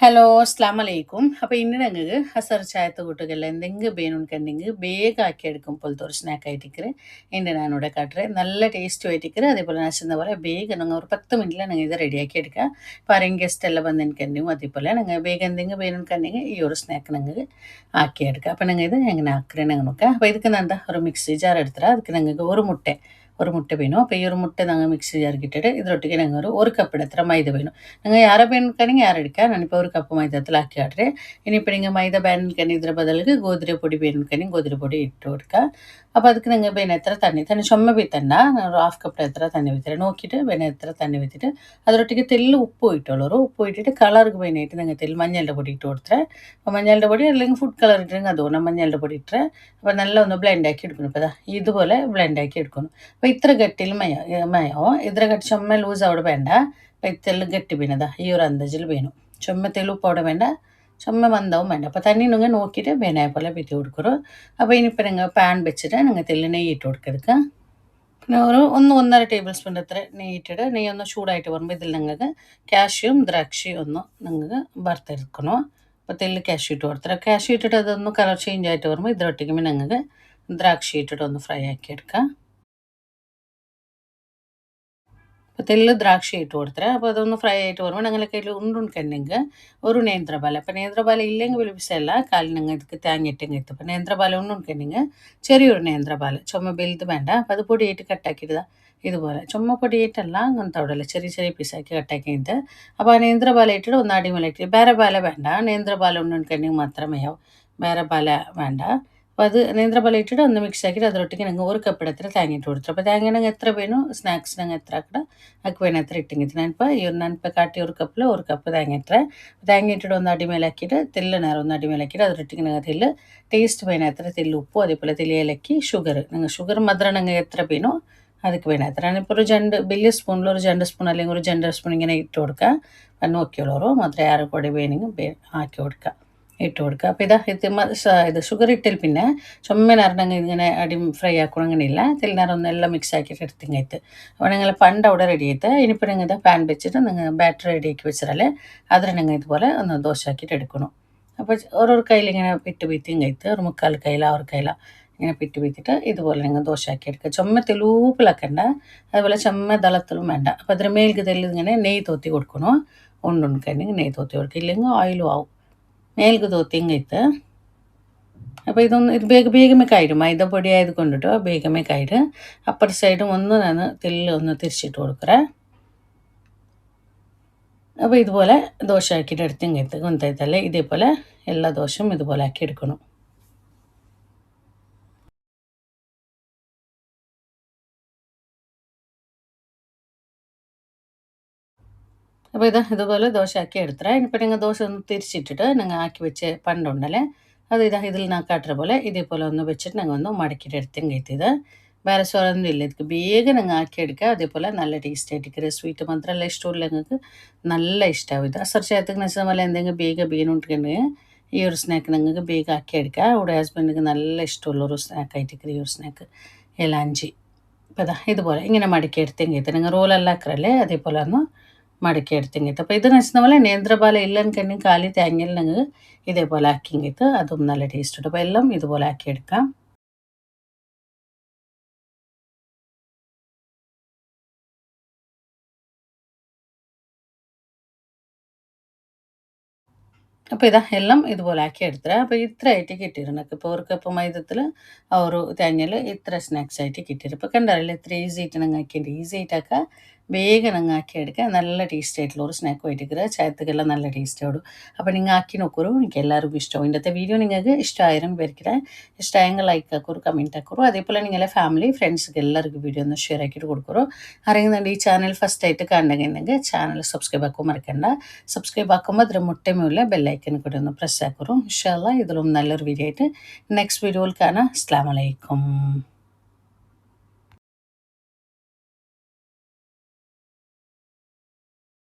Hello, അസ്സലാമു അലൈക്കും. അപ്പോൾ ഇന്ന് ഞങ്ങൾക്ക് ഹസർ ചായത്തെ കൂട്ടുകളിൽ എന്തെങ്കിലും വേണമെന്നുണ്ടെങ്കിൽ വേഗം ആക്കിയെടുക്കും പോലത്തെ ഒരു സ്നാക്ക് ആയിട്ടിക്കറ് എൻ്റെ ഞാനിവിടെ കാട്ടുറെ നല്ല ടേസ്റ്റും ആയിട്ടിക്കറ് അതേപോലെ നശുന്ന പോലെ വേഗം ഞങ്ങൾ ഒരു 10 മിനിറ്റിൽ ഞങ്ങൾ ഇത് റെഡിയാക്കി എടുക്കുക. ഇപ്പോൾ ആരെങ്കിലും ഗസ്റ്റ് എല്ലാം വന്നിട്ടുണ്ടെങ്കിൽ അതേപോലെ ഞങ്ങൾ വേഗം എന്തെങ്കിലും വേണമെന്നുണ്ടെങ്കിൽ ഈ ഒരു സ്നാക്ക് ഞങ്ങൾക്ക് ആക്കിയെടുക്കുക. അപ്പോൾ ഞങ്ങൾ ഇത് എങ്ങനെ ആക്കറേ ഞങ്ങൾ നോക്കാം. അപ്പോൾ ಇದಕ್ಕೆ എന്താ ഒരു മിക്സി ജാർ എടുത്തിട്ട് ಅದಕ್ಕೆ ഞങ്ങൾക്ക് ഒരു മുട്ട വേണം. അപ്പോൾ ഈ ഒരു മുട്ട ഞങ്ങൾ മിക്സി ജാർക്കിട്ടിട്ട് ഇതിലൊട്ടിക്ക് ഞങ്ങൾ ഒരു കപ്പ് എടുത്തിട്ട് മൈദ വേണം. നിങ്ങൾ ಯಾರ ಬೇಕಂಗೆ ಯಾರು എടുക്കുക. ഞാനിപ്പോൾ ഒരു കപ്പ് മൈദത്തിൽ ആക്കി ആട്ടെ. ഇനിയിപ്പോൾ നിങ്ങൾ മൈദ ಬೇಕಂಗೆ ಇದರ ಬದಲಿಗೆ ಗೋಧಿ പൊടി ಬೇಕಂಗೆ ಗೋಧಿ പൊടി ഇട്ട് കൊടുക്കുക. അപ്പോൾ ಅದಕ್ಕೆ നിങ്ങൾ ಬೇನೆ എത്ര തണ്ണി ചുമ ബീത്തണ്ട ഒരു ഹാഫ് കപ്പ് എത്ര തണ്ണി വിത്തിട്ട് നോക്കിയിട്ട് ಬೇನೆ എത്ര തണ്ണി വിത്തിട്ട് അതിലൊട്ടിക്ക് തെല്ല് ഉപ്പ് ഇട്ടുള്ളൂ. ഉപ്പ് ഇട്ടിട്ട് കളർക്ക് വേണ്ടിയിട്ട് നിങ്ങൾ തെല്ല് മഞ്ഞളുടെ പൊടി ഇട്ട് കൊടുത്തേ. അപ്പോൾ മഞ്ഞളുടെ പൊടി അല്ലെങ്കിൽ ഫുഡ് കളർ ഇട്ടിട്ടുണ്ടെങ്കിൽ അതുകൊണ്ട് മഞ്ഞളുടെ പൊടി ഇട്ടേ. അപ്പോൾ നല്ല ഒന്ന് ബ്ലെൻഡ് ആക്കി എടുക്കണം. ഇപ്പോൾ ഇതുപോലെ ബ്ലെൻഡ് ആക്കി എടുക്കണം. അപ്പോൾ ഇത്ര ഗട്ടിയിൽ മയോ ഇത്ര ഗട്ടി ചുമ ലൂസ് അവിടെ വേണ്ട. അപ്പോൾ തെല്ല് ഗട്ടി വീണതാ ഈ ഒരു അന്തജിൽ വീണു. ചുമ തെല്ല് ഉപ്പ് അവിടെ വേണ്ട, ചുമ മന്ദവും വേണ്ട. അപ്പോൾ തന്നെ നിങ്ങൾ നോക്കിയിട്ട് വേനായ പോലെ വിറ്റി കൊടുക്കറു. അപ്പോൾ ഇനിയിപ്പോൾ നിങ്ങൾ പാൻ വെച്ചിട്ട് നിങ്ങൾ തെല്ല് നെയ്യ് ഇട്ട് കൊടുക്കെടുക്കുക. പിന്നെ ഒരു 1-1.5 ടേബിൾ സ്പൂൺ അത്ര നെയ്യ് ഇട്ടിട്ട് നെയ്യ് ഒന്ന് ചൂടായിട്ട് വരുമ്പോൾ ഇതിൽ നിങ്ങൾക്ക് കാഷ്യൂം ദ്രാക്ഷിയും ഒന്ന് നിങ്ങൾക്ക് വറുത്തെടുക്കണം. അപ്പോൾ തെല്ല് കാഷ്യൂ ഇട്ട് കൊടുത്തത് കാഷ്യൂ ഇട്ടിട്ട് അതൊന്ന് കളർ ചേഞ്ച് ആയിട്ട് വരുമ്പോൾ ഇതിലൊട്ടിക്കുമ്പോൾ നിങ്ങൾക്ക് ദ്രാക്ഷി ഇട്ടിട്ട് ഒന്ന് ഫ്രൈ ആക്കി എടുക്കാം. അപ്പോൾ തെല്ല് ദ്രാക്ഷി ഇട്ട് കൊടുത്തത്. അപ്പോൾ അതൊന്ന് ഫ്രൈ ആയിട്ട് വരുമ്പോൾ ഞങ്ങളുടെ കയ്യിൽ ഉണ്ടുണ്ടെങ്കിൽ ഒരു നേന്ത്രപാല. അപ്പോൾ നേന്ത്രപാല ഇല്ലെങ്കിൽ വലിയ വിഷയമല്ല, കാലിൽ നിങ്ങൾ ಇದಕ್ಕೆ തേങ്ങയിട്ടെങ്കിൽ എത്തും. അപ്പോൾ നേന്ത്രപാല ഉണ്ടുണ്ടെങ്കിൽ ചെറിയൊരു നേന്ത്രപാല ചുമ വലുത് വേണ്ട. അപ്പോൾ അത് പൊടിയായിട്ട് കട്ടാക്കിയിടുക. ഇതുപോലെ ചുമ പൊടിയായിട്ടല്ല അങ്ങനത്തെ അവിടെ ചെറിയ ചെറിയ പീസാക്കി കട്ടാക്കിയിട്ട് അപ്പോൾ ആ നേന്ത്രപാല ഇട്ടിട്ട് ഒന്ന് അടിമലായിട്ട് വേറെ പാല വേണ്ട. നേന്ത്രപാല ഉണ്ടുണ്ടെങ്കിൽ മാത്രമേ ആവും, വേറെ പാല വേണ്ട. അപ്പോൾ അത് നേന്ത്രപാല ഇട്ടിട്ട് ഒന്ന് മിക്സ് ആക്കിയിട്ട് അതിലൊട്ടിക്ക് നിങ്ങൾ ഒരു കപ്പ് എത്ര തേങ്ങ ഇട്ട് കൊടുത്തു. അപ്പോൾ തേങ്ങ നിങ്ങൾ എത്ര വേണോ സ്നാക്സ് നിങ്ങൾ എത്ര ആക്കട ಅದಕ್ಕೆ വേണം എത്ര ഇട്ടെങ്കിൽ ഞാനിപ്പോൾ കാട്ടി ഒരു കപ്പിൽ ഒരു കപ്പ് തേങ്ങ ഇട്ടേ. തേങ്ങ ഇട്ടിട്ട് ഒന്ന് അടിമേലാക്കിയിട്ട് തെല്ല് നേരം ഒന്ന് അടിമേലാക്കിയിട്ട് അതിലിട്ടിക്ക് നിങ്ങൾ തെല്ല് ടേസ്റ്റ് വേണം എത്ര തെല്ല് ഉപ്പും അതേപോലെ തെല്ല് ഏലക്കി ഷുഗർ നിങ്ങൾ ഷുഗർ മധുരം നിങ്ങൾ എത്ര വേണോ ಅದಕ್ಕೆ വേണം എത്ര. ഞാനിപ്പോൾ ഒരു വലിയ സ്പൂണിൽ ഒരു 2 സ്പൂൺ അല്ലെങ്കിൽ ഒരു 2.5 സ്പൂൺ ഇങ്ങനെ ഇട്ട് കൊടുക്കുക. അപ്പം നോക്കിയുള്ളവരോ മാത്രം ആറ് കൂടെ വേണമെങ്കിൽ ആക്കി കൊടുക്കുക, ഇട്ട് കൊടുക്കുക. അപ്പോൾ ഇത് ഷുഗർ ഇട്ടിൽ പിന്നെ ചുമ്മനറിഞ്ഞങ്ങ് ഇങ്ങനെ ഫ്രൈ ആക്കണം, അങ്ങനെയില്ല. തെല്ലിനേരം ഒന്നെല്ലാം മിക്സ് ആക്കിയിട്ട് എടുത്തിങ്ങായിട്ട് അപ്പോൾ നിങ്ങൾ പണ്ട് അവിടെ റെഡി ആയിട്ട് ഇനിയിപ്പോൾ നിങ്ങൾ പാൻ വെച്ചിട്ട് നിങ്ങൾ ബാറ്റർ റെഡിയാക്കി വെച്ചാലേ അതിൽ നിങ്ങൾ ഇതുപോലെ ഒന്ന് ദോശ ആക്കിയിട്ട് എടുക്കണം. അപ്പോൾ ഓരോരു കയ്യിൽ ഇങ്ങനെ പിട്ട് വീത്തിയും കഴിത്ത് ഒരു 3/4 കയ്യില 6 കയ്യില ഇങ്ങനെ പിട്ട് വീത്തിയിട്ട് ഇതുപോലെ നിങ്ങൾ ദോശ ആക്കി എടുക്കുക. ചുമ തെലൂപ്പിലാക്കണ്ട, അതുപോലെ ചുമ ദളത്തിലും വേണ്ട. അപ്പോൾ അതിന് മേൽക്ക് തെല്ല് ഇങ്ങനെ നെയ്യ് തോത്തി കൊടുക്കണം. ഉണ്ടുണ്ടെങ്കിൽ നെയ്യ് തോത്തി കൊടുക്കുക, ഇല്ലെങ്കിൽ ഓയിലും ആവും. മേൽക്ക് തോത്തിങ്ങೈತೆ. അപ്പോൾ ഇത് ಬೇಗಮೇ ಕಾಯಿಡು ಮೈದಾ പൊടി ആയതുകൊണ്ടിട്ടോ ಬೇಗമേ കായിട്. അപ്പുറ സൈഡും ഒന്ന് ഞാൻ തെല്ല് ഒന്ന് തിരിച്ചിട്ട് കൊടുക്കറേ. അപ്പോൾ ഇതുപോലെ ദോശ ആക്കിയിട്ട് എടുത്തിങ്ങೈತೆ ಗೊತ್ತಾಯ್ತല്ലേ. ഇതേപോലെ എല്ലാ ദോശയും ഇതുപോലെ ആക്കി എടുക്കണം. അപ്പോൾ ഇതുപോലെ ദോശ ആക്കി എടുത്തറേ. ഇനിയിപ്പോൾ നിങ്ങൾ ദോശ ഒന്ന് തിരിച്ചിട്ടിട്ട് നിങ്ങൾ ആക്കി വെച്ച് പണ്ടുണ്ടല്ലേ അത് ഇതിൽ ഞാൻ കാട്ടുற പോലെ ഇതേപോലെ ഒന്ന് വെച്ചിട്ട് ഞങ്ങൾ ഒന്ന് മടക്കിയിട്ട് എടുത്തെങ്കിൽ വേറെ സ്വരമൊന്നും ഇല്ല. ಇದಕ್ಕೆ ಬೇಗ ನಂಗೆ ಹಾಕಿ എടുക്കുക. അതേപോലെ നല്ല ടേസ്റ്റ് ആയിട്ടിരിക്കുക. സ്വീറ്റ് മാത്രമല്ല ഇഷ്ടമില്ല ഞങ്ങൾക്ക് നല്ല ഇഷ്ടമാവും ഇത്. അസർ ചേർത്തക്ക് നശമല്ല എന്തെങ്കിലും ಬೇಗ ഉണ്ടെങ്കിൽ ഈ ഒരു സ്നാക്ക് നിങ്ങൾക്ക് ಬೇಗ ആക്കി എടുക്കുക. ഇവിടെ ഹസ്ബൻഡിന് നല്ല ഇഷ്ടമുള്ളൊരു സ്നാക്ക് ആയിട്ടിരിക്കുക ഈ ഒരു സ്നാക്ക് എലാഞ്ചി. അപ്പോൾ ഇതുപോലെ ഇങ്ങനെ മടക്കി എടുത്തെങ്കിൽ നിങ്ങൾ റോലെല്ലാം ആക്കറല്ലേ അതേപോലെ ഒന്ന് മടക്കി എടുത്തെങ്കിൽ. അപ്പോൾ ഇത് നശിച്ച പോലെ നേന്ത്രപാല ഇല്ലെന്നുണ്ടെങ്കിൽ കാലി തേങ്ങയിൽ നിങ്ങൾ ഇതേപോലെ ആക്കിയെങ്കിൽ അതും നല്ല ടേസ്റ്റ് ഉണ്ട്. അപ്പോൾ എല്ലാം ഇതുപോലെ ആക്കിയെടുക്കാം. അപ്പോൾ എല്ലാം ഇതുപോലെ ആക്കി എടുത്തത്. അപ്പോൾ ഇത്ര ആയിട്ട് കിട്ടിയിരുന്നു. ഇപ്പോൾ ഒരു കപ്പ് മൈദത്തിൽ ആ ഒരു തേങ്ങയിൽ ഇത്ര സ്നാക്സ് ആയിട്ട് കിട്ടിയിരുന്നു. ഇപ്പോൾ കണ്ടറിയില്ല ഇത്ര ഈസി ആയിട്ട് ഞങ്ങൾ ആക്കിയിട്ട് ഈസി ആയിട്ടാക്കുക വേഗം ഞങ്ങൾ ആക്കി എടുക്കുക. നല്ല ടേസ്റ്റ് ആയിട്ടുള്ള ഒരു സ്നാക്കും ആയിട്ടിരിക്കുക. ചായത്തേക്കെല്ലാം നല്ല ടേസ്റ്റ് ആവും. അപ്പോൾ നിങ്ങൾ ആക്കി നോക്കൂ, എനിക്ക് എല്ലാവർക്കും ഇഷ്ടമാവും. ഇന്നത്തെ വീഡിയോ നിങ്ങൾക്ക് ഇഷ്ടമായാലും പേർക്കിടെ ഇഷ്ടമായെങ്കിൽ ലൈക്ക് ആക്കൂ, കമൻറ്റ് ആക്കൂ. അതേപോലെ നിങ്ങളെ ഫാമിലി ഫ്രണ്ട്സിക്ക് എല്ലാവർക്കും വീഡിയോ ഒന്ന് ഷെയർ ആക്കിയിട്ട് കൊടുക്കൂ. അറിയുന്നുണ്ട് ഈ ചാനൽ ഫസ്റ്റ് ആയിട്ട് കാണണമെങ്കിൽ ചാനൽ സബ്സ്ക്രൈബ് ആക്കും മറക്കണ്ട. സബ്സ്ക്രൈബ് ആക്കുമ്പോൾ അതിൽ മുട്ടമുള്ള ബെല്ലൈക്കൻ കൂടി ഒന്ന് പ്രസ് ആക്കൂ. ഇൻഷാ അല്ലാഹ് ഇതിലും നല്ലൊരു വീഡിയോ ആയിട്ട് നെക്സ്റ്റ് വീഡിയോയിൽ കാണാം. അസ്സലാമു അലൈക്കും.